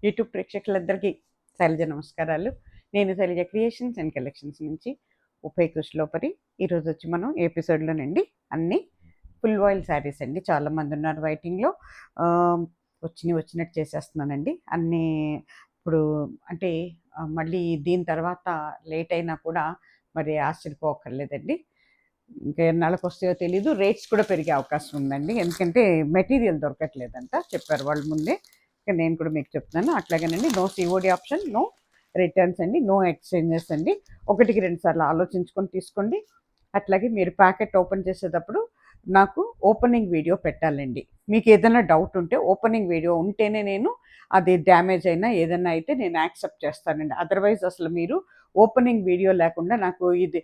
YouTube ప్రేక్షకులందరికీ శైలజ నమస్కారాలు. నేను శైలజ క్రియేషన్స్ అండ్ కలెక్షన్స్ నుంచి ఉభయ కృష్ణలోపరి. ఈరోజు వచ్చి మనం ఎపిసోడ్లోనండి అన్నీ ఫుల్ వాయిల్ శారీస్ అండి. చాలామంది ఉన్నారు వెయిటింగ్లో. వచ్చినట్టు చేసేస్తున్నానండి అన్నీ. ఇప్పుడు అంటే మళ్ళీ దీని తర్వాత లేట్ అయినా కూడా మరి ఆశ్చర్యపోకర్లేదండి. ఇంకా ఎన్నాళ్ళకి వస్తాయో తెలీదు. రేట్స్ కూడా పెరిగే అవకాశం ఉందండి, ఎందుకంటే మెటీరియల్ దొరకట్లేదంట చెప్పారు వాళ్ళు ముందే. నేను కూడా మీకు చెప్తున్నాను అట్లాగేనండి. No COD option, no returns అండి, నో ఎక్స్చేంజెస్ అండి. ఒకటికి 2 సార్లు ఆలోచించుకొని తీసుకోండి. అట్లాగే మీరు ప్యాకెట్ ఓపెన్ చేసేటప్పుడు నాకు ఓపెనింగ్ వీడియో పెట్టాలండి. మీకు ఏదైనా డౌట్ ఉంటే ఓపెనింగ్ వీడియో ఉంటేనే నేను అది డ్యామేజ్ అయినా ఏదైనా అయితే నేను యాక్సెప్ట్ చేస్తానండి. అదర్వైజ్ అసలు మీరు ఓపెనింగ్ వీడియో లేకుండా నాకు ఇది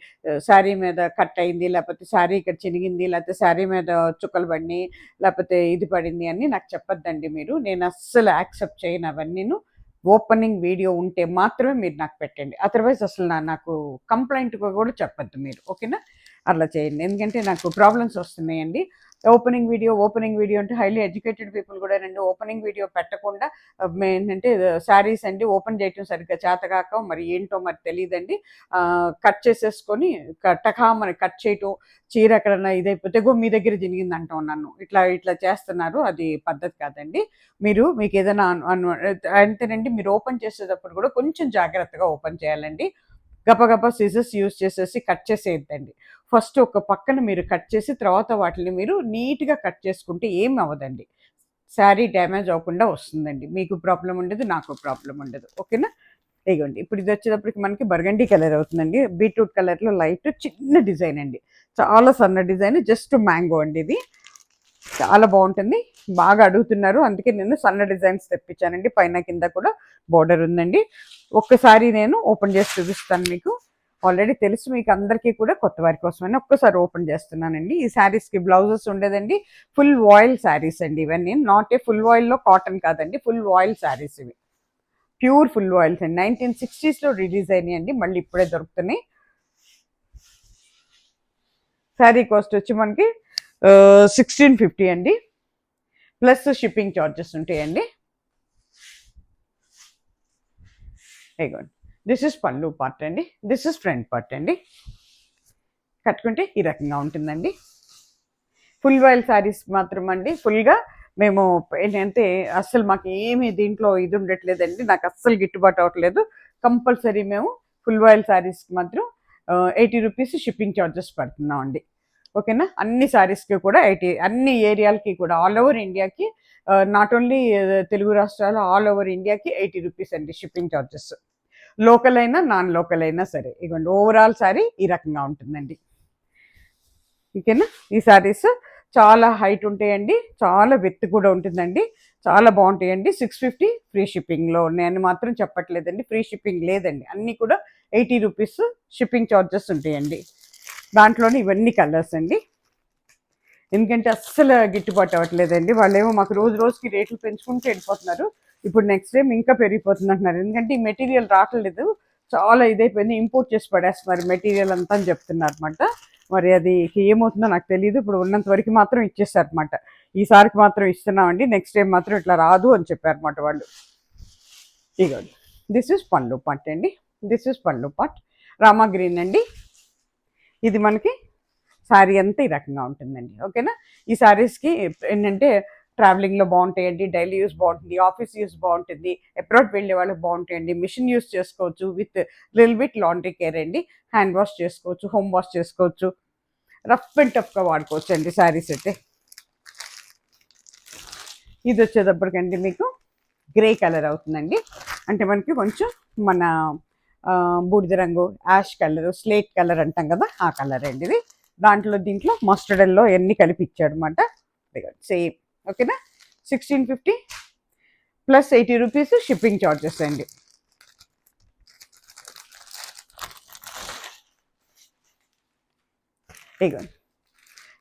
శారీ మీద కట్ అయింది, లేకపోతే శారీ ఇక్కడ చినిగింది, లేకపోతే శారీ మీద చుక్కలు పడినాయి, లేకపోతే ఇది పడింది అని నాకు చెప్పొద్దండి మీరు. నేను అస్సలు యాక్సెప్ట్ చేయను అవన్నీను. ఓపెనింగ్ వీడియో ఉంటే మాత్రమే మీరు నాకు పెట్టండి. అదర్వైజ్ అసలు నాకు కంప్లైంట్ కూడా చెప్పొద్దు మీరు, ఓకేనా? అట్లా చేయండి, ఎందుకంటే నాకు ప్రాబ్లమ్స్ వస్తున్నాయండి. ఓపెనింగ్ వీడియో అంటే హైలీ ఎడ్యుకేటెడ్ పీపుల్ కూడా రండి ఓపెనింగ్ వీడియో పెట్టకుండా ఏంటంటే శారీస్ అండి ఓపెన్ చేయటం సరిగ్గా చేతగాక మరి ఏంటో మరి తెలియదండి. కట్ చేసేసుకొని టకామని కట్ చేయటం, చీర ఎక్కడన్నా ఇదైపోతే మీ దగ్గర జరిగింది అంటాం నన్ను. ఇట్లా చేస్తున్నారు, అది పద్ధతి కాదండి. మీకు ఏదైనా అంతేనండి. మీరు ఓపెన్ చేసేటప్పుడు కూడా కొంచెం జాగ్రత్తగా ఓపెన్ చేయాలండి. గబగబా సిజర్స్ యూజ్ చేసేసి కట్ చేసేయద్దండి. ఫస్ట్ ఒక పక్కన మీరు కట్ చేసి తర్వాత వాటిని మీరు నీట్గా కట్ చేసుకుంటే ఏమి అవ్వదండి. శారీ డ్యామేజ్ అవ్వకుండా వస్తుందండి. మీకు ప్రాబ్లం ఉండదు, నాకు ప్రాబ్లం ఉండదు, ఓకేనా? ఇదిగోండి, ఇప్పుడు ఇది వచ్చేటప్పటికి మనకి బర్గండీ కలర్ అవుతుందండి. బీట్రూట్ కలర్లో లైట్ చిన్న డిజైన్ అండి, చాలా సన్న డిజైన్, జస్ట్ మ్యాంగో అండి. ఇది చాలా బాగుంటుంది, బాగా అడుగుతున్నారు, అందుకే నేను సన్న డిజైన్స్ తెప్పించానండి. పైన కింద కూడా బోర్డర్ ఉందండి. ఒక్కసారి నేను ఓపెన్ చేసి చూపిస్తాను మీకు. ఆల్రెడీ తెలుసు మీకు అందరికీ కూడా, కొత్త వారి కోసమైనా ఒక్కసారి ఓపెన్ చేస్తున్నానండి. ఈ శారీస్కి బ్లౌజెస్ ఉండేదండి. ఫుల్ వాయిల్ శారీస్ అండి ఇవన్నీ. నాట్ ఏ ఫుల్ వాయిల్లో కాటన్ కాదండి, ఫుల్ వాయిల్ శారీస్ ఇవి. ప్యూర్ ఫుల్ వాయిల్స్ అండి. 1960s రిలీజ్ అయినాయి అండి, మళ్ళీ ఇప్పుడే దొరుకుతున్నాయి. శారీ కాస్ట్ వచ్చి మనకి 1650 అండి, ప్లస్ షిప్పింగ్ ఛార్జెస్ ఉంటాయండి. ఇదిగోండి, దిస్ ఇస్ పళ్ళు పార్ట్ అండి, దిస్ ఇస్ ఫ్రంట్ పార్ట్ అండి. కట్టుకుంటే ఈ రకంగా ఉంటుందండి. ఫుల్ వాయిల్ శారీస్ మాత్రం అండి ఫుల్గా మేము ఏంటంటే అస్సలు మాకు ఏమీ దీంట్లో ఇది ఉండట్లేదండి. నాకు అస్సలు గిట్టుబాటు అవ్వట్లేదు. కంపల్సరీ మేము ఫుల్ వాయిల్ శారీస్కి మాత్రం 80 రూపీస్ షిప్పింగ్ ఛార్జెస్ పడుతున్నాం అండి, ఓకేనా? అన్ని శారీస్కి కూడా 80, అన్ని ఏరియాలకి కూడా, ఆల్ ఓవర్ ఇండియాకి, నాట్ ఓన్లీ తెలుగు రాష్ట్రాలు, ఆల్ ఓవర్ ఇండియాకి 80 రూపీస్ అండి షిప్పింగ్ ఛార్జెస్. లోకల్ అయినా నాన్ లోకల్ అయినా సరే. ఇవ్వండి, ఓవరాల్ శారీ ఈ రకంగా ఉంటుందండి, ఓకేనా? ఈ శారీస్ చాలా హైట్ ఉంటాయండి, చాలా విత్ కూడా ఉంటుందండి, చాలా బాగుంటాయండి. 650 ఫ్రీ షిప్పింగ్లో నేను మాత్రం చెప్పట్లేదండి, ఫ్రీ షిప్పింగ్ లేదండి. అన్నీ కూడా 80 రూపీస్ షిప్పింగ్ ఛార్జెస్ ఉంటాయండి. దాంట్లోనే ఇవన్నీ కలర్స్ అండి, ఎందుకంటే అస్సలు గిట్టుబాటు అవ్వట్లేదండి. వాళ్ళేమో మాకు రోజు రోజుకి రేట్లు పెంచుకుంటూ వెళ్ళిపోతున్నారు. ఇప్పుడు నెక్స్ట్ టైం ఇంకా పెరిగిపోతుంది అంటున్నారు, ఎందుకంటే ఈ మెటీరియల్ రావట్లేదు, చాలా ఇదైపోయింది, ఇంపోర్ట్ చేసి పడేస్తున్నారు మెటీరియల్ అంతా అని చెప్తున్నారు అనమాట. మరి అది ఏమవుతుందో నాకు తెలియదు. ఇప్పుడు ఉన్నంత వరకు మాత్రం ఇచ్చేస్తారు అనమాట. ఈసారికి మాత్రం ఇస్తున్నామండి, నెక్స్ట్ టైం మాత్రం ఇట్లా రాదు అని చెప్పారు అనమాట వాళ్ళు. ఇగోండి, దిస్ ఇస్ పళ్ళు పాట్ అండి, దిస్ ఇస్ పళ్ళు పాట్. రామా గ్రీన్ అండి. ఇది మనకి శారీ అంతా ఈ రకంగా ఉంటుందండి, ఓకేనా? ఈ శారీస్కి ఏంటంటే ట్రావెలింగ్లో బాగుంటాయండి, డైలీ యూస్ బాగుంటుంది, ఆఫీస్ యూస్ బాగుంటుంది, అబ్రాడ్ వెళ్ళే వాళ్ళకి బాగుంటాయండి. మిషన్ యూస్ చేసుకోవచ్చు, with lil bit laundry care అండి. హ్యాండ్ వాష్ చేసుకోవచ్చు, హోమ్ వాష్ చేసుకోవచ్చు, రఫ్ అండ్ టఫ్గా వాడుకోవచ్చు అండి శారీస్ అయితే. ఇది వచ్చేటప్పటికండి మీకు గ్రే కలర్ అవుతుందండి, అంటే మనకి కొంచెం మన బూడిద రంగు, యాష్ కలర్, స్లేట్ కలర్ అంటాం కదా, ఆ కలర్ అండి ఇది. దీంట్లో మస్టర్డ్లో ఎన్ని కలిపి ఇచ్చాడు అనమాట. సేమ్, ఓకేనా? 1650 ప్లస్ 80 రూపీస్ షిప్పింగ్ ఛార్జెస్ అండి.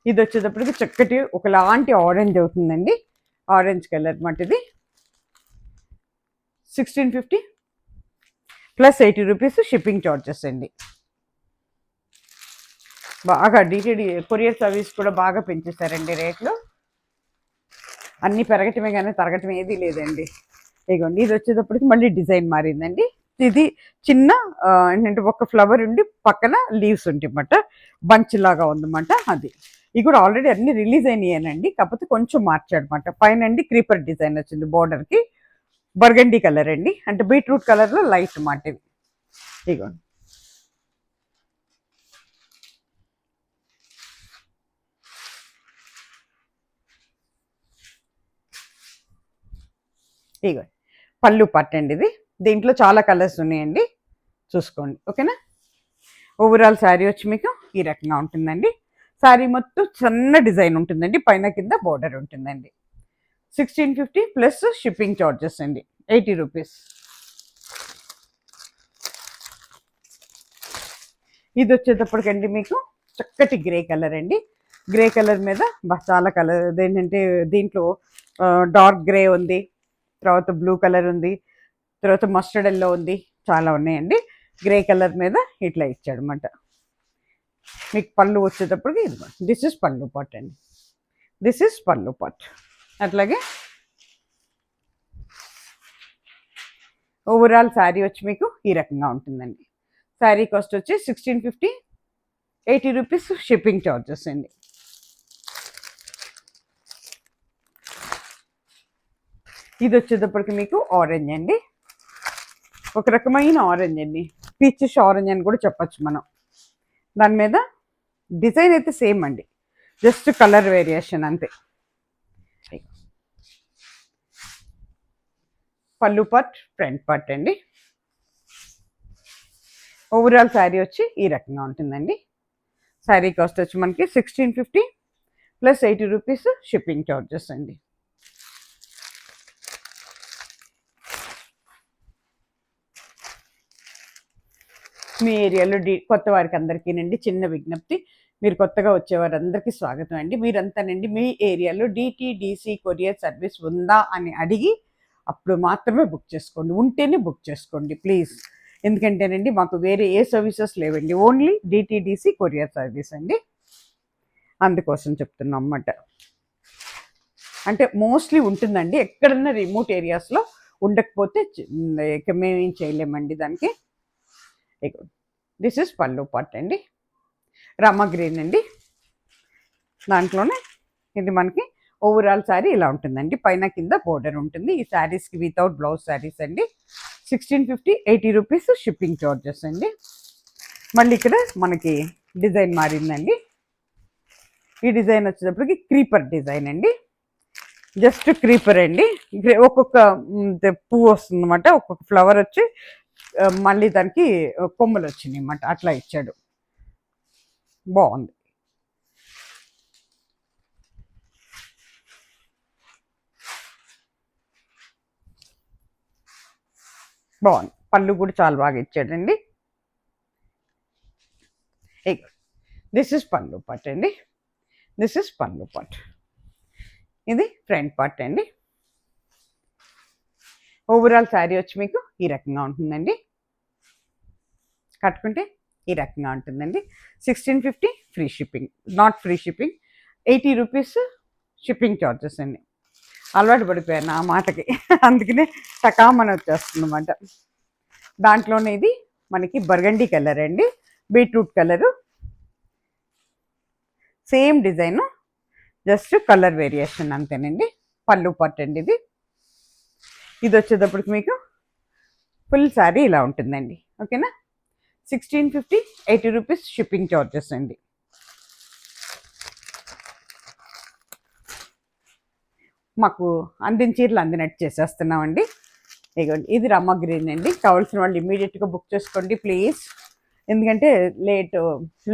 ఇది వచ్చేటప్పటికి చక్కటి ఒకలాంటి ఆరెంజ్ అవుతుందండి, ఆరెంజ్ కలర్ అనమాట ఇది. 1650 ప్లస్ 80 రూపీస్ షిప్పింగ్ ఛార్జెస్ అండి. బాగా డీటీడీ కొరియర్ సర్వీస్ కూడా బాగా పెంచేస్తారండి రేట్లు. అన్నీ పెరగటమే కానీ తరగటం ఏదీ లేదండి. ఇగోండి ఇది వచ్చేటప్పటికి మళ్ళీ డిజైన్ మారిందండి. ఇది చిన్న ఏంటంటే ఒక ఫ్లవర్ ఉండి పక్కన లీవ్స్ ఉంటాయి అన్నమాట, బంచ్ లాగా ఉందన్నమాట. అది ఇది కూడా ఆల్రెడీ అన్ని రిలీజ్ అయినాయేనండి, కాకపోతే కొంచెం మార్చాడనమాట. పైన అండి క్రీపర్ డిజైన్ వచ్చింది, బోర్డర్కి బర్గండీ కలర్ అండి, అంటే బీట్రూట్ కలర్లో లైట్ మాట ఇవి. ఇగోండి ఇగోండి పళ్ళు పార్ట్ అండి ఇది. దీంట్లో చాలా కలర్స్ ఉన్నాయండి, చూసుకోండి. ఓకేనా. ఓవరాల్ శారీ వచ్చి మీకు ఈ రకంగా ఉంటుందండి. శారీ మొత్తం చిన్న డిజైన్ ఉంటుందండి, పైన కింద బోర్డర్ ఉంటుందండి. 1650 ప్లస్ షిప్పింగ్ చార్జెస్ అండి, 80 రూపీస్. ఇది వచ్చేటప్పటికండి మీకు చక్కటి గ్రే కలర్ అండి. గ్రే కలర్ మీద చాలా కలర్ ఏంటంటే దీంట్లో డార్క్ గ్రే ఉంది, తర్వాత బ్లూ కలర్ ఉంది, తర్వాత మస్టర్డ్ ఎల్లో ఉంది, చాలా ఉన్నాయండి. గ్రే కలర్ మీద ఇట్లా ఇచ్చాడు అనమాట. మీకు పళ్ళు వచ్చేటప్పటికి ఇది దిస్ ఇస్ పళ్ళు పాట్ అండి, దిస్ ఇస్ పళ్ళు పాట్. అట్లాగే ఓవరాల్ శారీ వచ్చి మీకు ఈ రకంగా ఉంటుందండి. శారీ కాస్ట్ వచ్చి 1650, 80 రూపీస్ షిప్పింగ్ చార్జెస్ అండి. ఇది వచ్చేటప్పటికి మీకు ఆరెంజ్ అండి, ఒక రకమైన ఆరెంజ్ అండి, పీచిష్ ఆరెంజ్ అని కూడా చెప్పచ్చు మనం. దాని మీద డిజైన్ అయితే సేమ్ అండి, జస్ట్ కలర్ వేరియేషన్ అంతే. పళ్ళు పార్ట్, ఫ్రంట్ పార్ట్ అండి. ఓవరాల్ శారీ వచ్చి ఈ రకంగా ఉంటుందండి. శారీ కాస్ట్ వచ్చి మనకి 1650 ప్లస్ 80 రూపీస్ షిప్పింగ్ చార్జెస్ అండి. మీ ఏరియాలో కొత్త వారికి అందరికీనండి చిన్న విజ్ఞప్తి, మీరు కొత్తగా వచ్చేవారందరికీ స్వాగతం అండి. మీరంతానండి మీ ఏరియాలో DTDC కొరియర్ సర్వీస్ ఉందా అని అడిగి అప్పుడు మాత్రమే బుక్ చేసుకోండి, ఉంటేనే బుక్ చేసుకోండి ప్లీజ్. ఎందుకంటేనండి మాకు వేరే ఏ సర్వీసెస్ లేవండి, ఓన్లీ DTDC కొరియర్ సర్వీస్ అండి, అందుకోసం చెప్తున్నాం అన్నమాట. అంటే మోస్ట్లీ ఉంటుందండి, ఎక్కడన్నా రిమోట్ ఏరియాస్లో ఉండకపోతే మేమేం చేయలేమండి దానికి. దిస్ ఇస్ పళ్ళు పార్ట్ అండి, రామా గ్రీన్ అండి. దాంట్లోనే ఇది మనకి ఓవరాల్ శారీ ఇలా ఉంటుందండి, పైన కింద బోర్డర్ ఉంటుంది. ఈ శారీస్కి వితౌట్ బ్లౌజ్ శారీస్ అండి. 1650, 80 రూపీస్ షిప్పింగ్ చార్జెస్ అండి. మళ్ళీ ఇక్కడ మనకి డిజైన్ మారిందండి. ఈ డిజైన్ వచ్చేటప్పటికి క్రీపర్ డిజైన్ అండి, జస్ట్ క్రీపర్ అండి. ఒక్కొక్క పువ్వు వస్తుంది అన్నమాట, ఒక్కొక్క ఫ్లవర్ వచ్చి మళ్ళీ దానికి కొమ్మలు వచ్చినాయి అన్నమాట, అట్లా ఇచ్చాడు, బాగుంది. బాగుంది, పళ్ళు కూడా చాలా బాగా ఇచ్చాడండి. దిస్ ఇస్ పళ్ళు పార్ట్ అండి, దిస్ ఇస్ పళ్ళు పార్ట్. ఇది ఫ్రంట్ పార్ట్ అండి. ఓవరాల్ శారీ వచ్చి మీకు ఈ రకంగా ఉంటుందండి, కట్టుకుంటే ఈ రకంగా ఉంటుందండి. 1650 free shipping, not free shipping, 80 rupees shipping charges అండి. అలవాటు పడిపోయాను ఆ మాటకి, అందుకనే టకామని వచ్చేస్తుంది అన్నమాట. దాంట్లోనే ఇది మనకి బర్గండీ కలర్ అండి, beetroot colour, same design, just colour variation అంతేనండి. పళ్ళు పార్ట్ అండి ఇది. ఇది వచ్చేటప్పటికి మీకు ఫుల్ శారీ ఇలా ఉంటుందండి. ఓకేనా. 1650, 80 రూపీస్ షిప్పింగ్ చార్జెస్ అండి. మాకు అందిన చీరలు అందినట్టు చేసేస్తున్నామండి. ఇదిగోండి, ఇది రమ్మ గ్రీన్ అండి. కావాల్సిన వాళ్ళు ఇమీడియట్గా బుక్ చేసుకోండి ప్లీజ్, ఎందుకంటే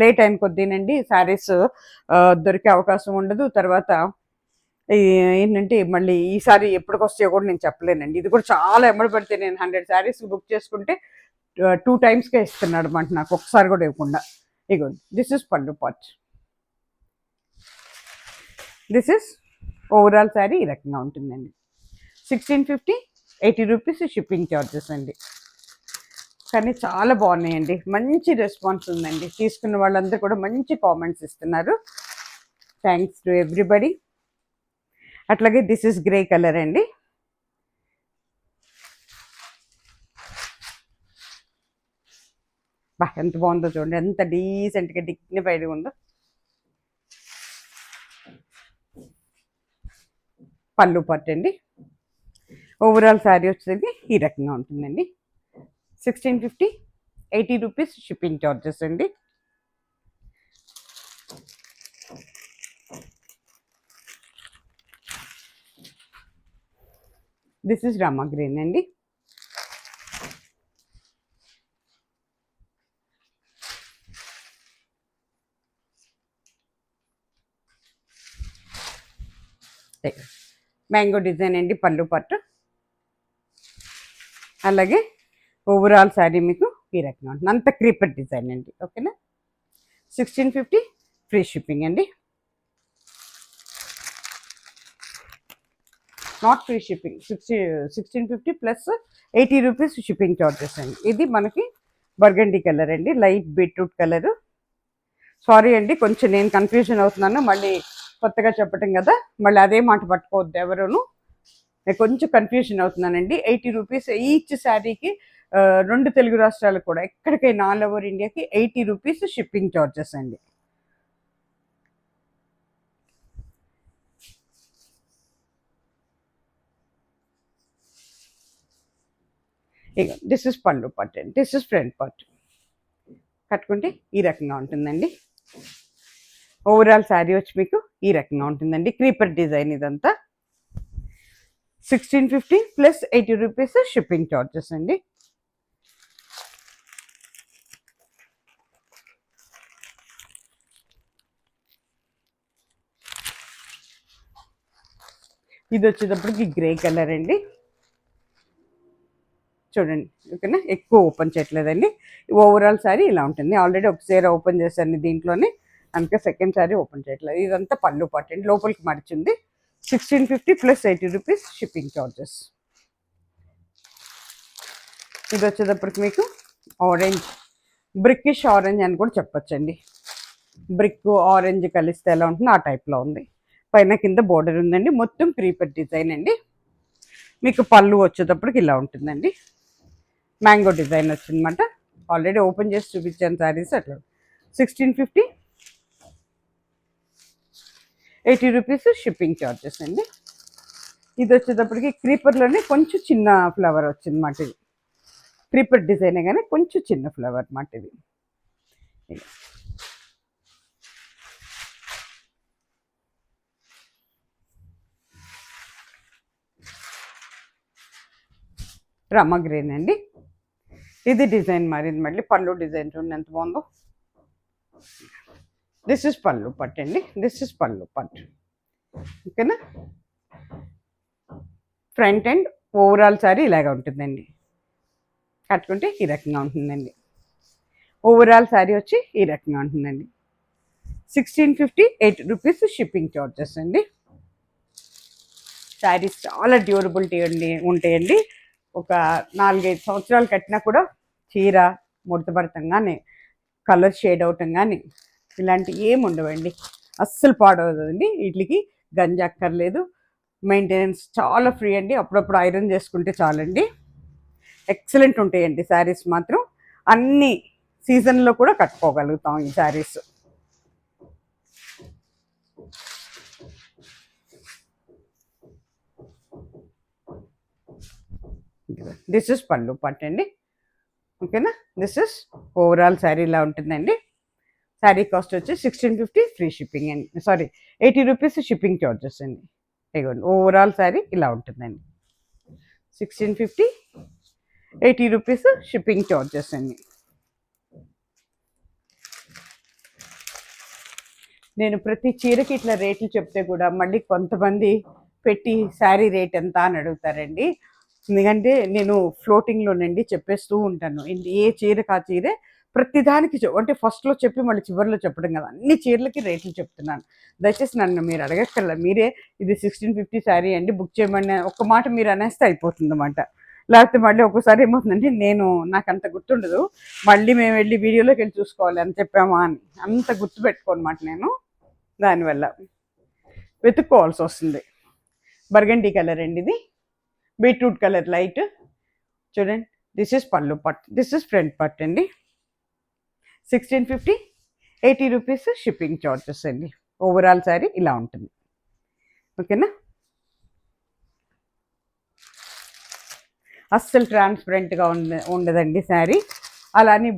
లేట్ అయిన కొద్దీనండి శారీస్ దొరికే అవకాశం ఉండదు. తర్వాత ఏంటంటే మళ్ళీ ఈసారి ఎప్పటికొస్తాయో కూడా నేను చెప్పలేనండి. ఇది కూడా చాలా ఎమ్మడి పడితే, నేను 100 శారీస్ బుక్ చేసుకుంటే 2 టైమ్స్కే ఇస్తున్నాడు అన్నమాట, నాకు ఒకసారి కూడా ఇవ్వకుండా. ఇగోండి, దిస్ ఇస్ పళ్ళు part, this is overall sari ఈ రకంగా ఉంటుందండి. 1650, 80 రూపీస్ షిప్పింగ్ చార్జెస్ అండి. కానీ చాలా బాగున్నాయండి, మంచి రెస్పాన్స్ ఉందండి, తీసుకున్న వాళ్ళందరూ కూడా మంచి కామెంట్స్ ఇస్తున్నారు. Thanks to everybody. అట్లాగే దిస్ ఇస్ గ్రే కలర్ అండి, బా ఎంత బాగుందో చూడండి, ఎంత డీసెంట్గా డిగ్నిఫైడ్గా ఉందో. పళ్ళు పార్ట్ అండి. ఓవరాల్ శారీ వచ్చేది ఈ రకంగా ఉంటుందండి. 1650, 80 రూపీస్ షిప్పింగ్ చార్జెస్ అండి. దిస్ ఇస్ రామా గ్రీన్ అండి. మ్యాంగో డిజైన్ అండి పళ్ళు పట్టు. అలాగే ఓవరాల్ శారీ మీకు ఈ రకంగా ఉంటుంది, అంత క్రీపర్ డిజైన్ అండి. ఓకేనా, 1650 ఫ్రీ షిప్పింగ్ అండి. Not free shipping, 1650 plus 80 rupees shipping charges అండి. ఇది మనకి బర్గండీ కలర్ అండి, లైట్ బీట్రూట్ కలరు. సారీ అండి, కొంచెం నేను కన్ఫ్యూజన్ అవుతున్నాను, మళ్ళీ కొత్తగా చెప్పటం కదా, మళ్ళీ అదే మాట పట్టుకోవద్దు ఎవరును. నేను కొంచెం కన్ఫ్యూజన్ అవుతున్నానండి. 80 రూపీస్ ఈచ్ శారీకి, 2 తెలుగు రాష్ట్రాలకు కూడా, ఎక్కడికైనా ఆల్ ఓవర్ ఇండియాకి 80 రూపీస్ షిప్పింగ్ చార్జెస్ అండి. ఇక దిస్ ఇస్ పళ్ళు పార్ట్ అండి, దిస్ ఇస్ ఫ్రంట్ పార్ట్. కట్టుకుంటే ఈ రకంగా ఉంటుందండి. ఓవరాల్ శారీ వచ్చి మీకు ఈ రకంగా ఉంటుందండి, క్రీపర్ డిజైన్ ఇదంతా. 1650 ప్లస్ 80 రూపీస్ షిప్పింగ్ చార్జెస్ అండి. ఇది వచ్చేటప్పటికి గ్రే కలర్ అండి. చూడండి, ఓకేనా, ఎక్కువ ఓపెన్ చేయట్లేదండి. ఓవరాల్ శారీ ఇలా ఉంటుంది. ఆల్రెడీ ఒక చీర ఓపెన్ చేశాను దీంట్లోనే, అందుకే సెకండ్ శారీ ఓపెన్ చేయట్లేదు. ఇదంతా పళ్ళు పార్ట్ అండి, లోపలికి మడిచింది. 1650 ప్లస్ 80 రూపీస్ షిప్పింగ్ చార్జెస్. ఇది వచ్చేటప్పటికి మీకు ఆరెంజ్, బ్రిక్కిష్ ఆరెంజ్ అని కూడా చెప్పొచ్చండి. బ్రిక్ ఆరెంజ్ కలిస్తే ఎలా ఉంటుంది ఆ టైప్లో ఉంది. పైన కింద బోర్డర్ ఉందండి, మొత్తం క్రీపర్ డిజైన్ అండి. మీకు పళ్ళు వచ్చేటప్పటికి ఇలా ఉంటుందండి, మ్యాంగో డిజైన్ వచ్చిందన్నమాట. ఆల్రెడీ ఓపెన్ చేసి చూపించాను శారీస్ అట్లా. 1650, 80 రూపీస్ షిప్పింగ్ చార్జెస్ అండి. ఇది వచ్చేటప్పటికి క్రీపర్లోనే కొంచెం చిన్న ఫ్లవర్ వచ్చిందన్నమాట. ఇది క్రీపర్ డిజైనే కానీ కొంచెం చిన్న ఫ్లవర్ అన్నమాట ఇది. రామా గ్రీన్ అండి. ఇది డిజైన్ మారింది, మళ్ళీ పళ్ళు డిజైన్ చూడండి ఎంత బాగుందో. దిస్ ఇస్ పళ్ళు పట్టు అండి, దిస్ ఇస్ పళ్ళు పట్టు. ఓకేనా, ఫ్రంట్ అండ్ ఓవరాల్ శారీ ఇలాగ ఉంటుందండి. కట్టుకుంటే ఈ రకంగా ఉంటుందండి. ఓవరాల్ శారీ వచ్చి ఈ రకంగా ఉంటుందండి. 1650, 80 రూపీస్ షిప్పింగ్ చార్జెస్ అండి. శారీస్ చాలా డ్యూరబిలిటీ ఉంటాయండి. ఒక 4-5 సంవత్సరాలు కట్టినా కూడా చీర ముడతపడటం కానీ, కలర్ షేడ్ అవటం కానీ ఇలాంటివి ఏమి ఉండవండి. అస్సలు పాడవదండి. వీటికి గంజి అక్కర్లేదు, మెయింటెనెన్స్ చాలా ఫ్రీ అండి. అప్పుడప్పుడు ఐరన్ చేసుకుంటే చాలండి. ఎక్సలెంట్ ఉంటాయండి శారీస్ మాత్రం. అన్ని సీజన్లో కూడా కట్టుకోగలుగుతాం ఈ శారీస్. దిస్ ఇస్ పళ్ళు పట్టు అండి. ఓకేనా, దిస్ ఇస్ ఓవరాల్ శారీ ఇలా ఉంటుందండి. శారీ కాస్ట్ వచ్చి 1650 ఫ్రీ షిప్పింగ్ అండి, సారీ 80 రూపీస్ షిప్పింగ్ చార్జెస్ అండి. ఇదిగోండి ఓవరాల్ శారీ ఇలా ఉంటుందండి. 1650, 80 రూపీస్ షిప్పింగ్ చార్జెస్ అండి. నేను ప్రతి చీరకి ఇట్లా రేట్లు చెప్తే కూడా మళ్ళీ కొంతమంది పెట్టి శారీ రేట్ ఎంత అని అడుగుతారండి. ఎందుకంటే నేను ఫ్లోటింగ్లోనండి చెప్పేస్తూ ఉంటాను. ఏ చీరకు ఆ చీరే ప్రతిదానికి అంటే ఫస్ట్లో చెప్పి మళ్ళీ చివరిలో చెప్పడం కదా, అన్ని చీరలకి రేట్లు చెప్తున్నాను. దయచేసి నన్ను మీరు అడగక్కర్లా, మీరే ఇది 1650 శారీ అండి బుక్ చేయమని ఒక్క మాట మీరు అనేస్తే అయిపోతుంది అన్నమాట. లేకపోతే మళ్ళీ ఒక్కోసారి ఏమవుతుందంటే నాకు అంత గుర్తుండదు, మళ్ళీ మేము వెళ్ళి వీడియోలోకి వెళ్ళి చూసుకోవాలి అని చెప్పామా అని, అంత గుర్తు పెట్టుకోనమాట నేను. దానివల్ల వెతుక్కోవాల్సి వస్తుంది. బర్గండీ కలర్ అండి ఇది, బీట్రూట్ కలర్ లైట్. చూడండి, దిస్ ఇస్ పళ్ళు పట్టు, దిస్ ఇస్ ఫ్రంట్ పట్టు అండి. 1650, 80 రూపీస్ షిప్పింగ్ చార్జెస్ అండి. ఓవరాల్ శారీ ఇలా ఉంటుంది. ఓకేనా? అస్సలు ట్రాన్స్పరెంట్గా ఉండదండి శారీ. అలానే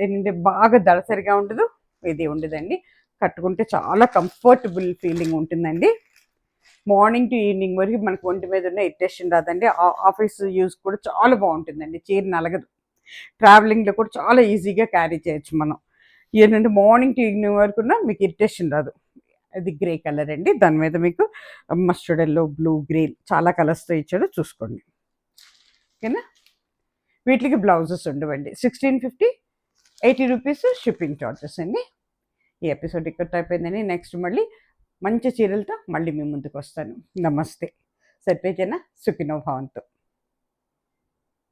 ఏంటంటే బాగా దళసరిగా ఉండదు, ఇది ఉండదండి. కట్టుకుంటే చాలా కంఫర్టబుల్ ఫీలింగ్ ఉంటుందండి. మార్నింగ్ టు ఈవినింగ్ వరకు మనకు ఒంటి మీద ఉన్న ఇరిటేషన్ రాదండి. ఆఫీస్ యూస్ కూడా చాలా బాగుంటుందండి. చీర నలగదు. ట్రావెలింగ్లో కూడా చాలా ఈజీగా క్యారీ చేయొచ్చు మనం. ఏంటంటే మార్నింగ్ టు ఈవినింగ్ వరకు మీకు ఇరిటేషన్ రాదు. అది గ్రే కలర్ అండి. దాని మీద మీకు మస్టర్డ్ ఎల్లో, బ్లూ, గ్రీన్ చాలా కలర్స్తో ఇచ్చాడు, చూసుకోండి. ఓకేనా? వీటికి బ్లౌజెస్ ఉండవండి. 1650, 80 రూపీస్ షిప్పింగ్ చార్జెస్ అండి. ఈ ఎపిసోడ్ ఇక్కడ అయిపోయిందండి. నెక్స్ట్ మళ్ళీ మంచి చీరలతో మళ్ళీ మీ ముందుకు వస్తాను. నమస్తే. సర్వేజన సుఖినో భవంతు.